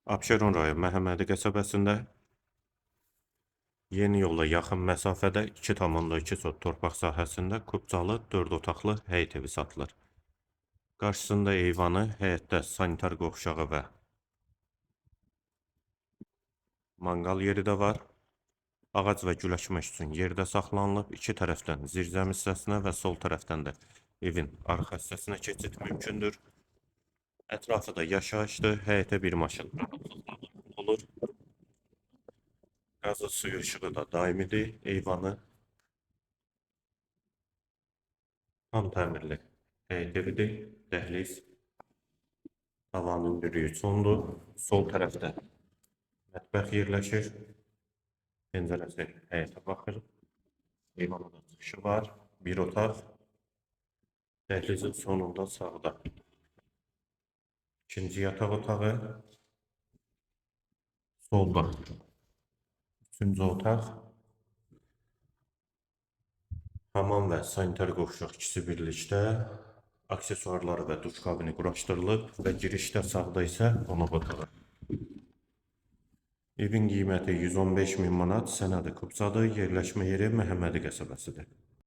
Abşeron rayon Məhəmmədi qəsəbəsində yeni yolla yaxın məsafədə 2,2 sot torpaq sahəsində kubcalı 4 otaqlı həyət evi satılır. Qarşısında eyvanı, həyətdə sanitar qovşağı və manqal yeri də var. Ağac və gül əkmək üçün yerdə saxlanılıb. İki tərəfdən zirzəmi hissəsinə və sol tərəfdən də evin arxa hissəsinə keçid mümkündür. Ətrafı da yaşayışdır. Həyətə bir maşın olur. Qazı, suyu, işığı da daimidir. Eyvanı tam təmirli həyət evidir. Dəhliz, tavanın hündürlüyü sondur. Sol tərəfdə mətbəx yerləşir. Pəncərəsi həyətə baxır. Eyvana da çıxışı var. Bir otaq. Dəhlizin sonunda sağda İkinci yataq otağı. Solda üçüncü otaq. Hamam və sanitar qovşaq ikisi birlikdə. Aksesuarları və duş kabini quraşdırılıb və girişdə sağda isə qonaq otağı. Evin qiyməti 115.000 manat, sənədi kubcadır, yerləşmə yeri Məhəmmədi qəsəbəsidir.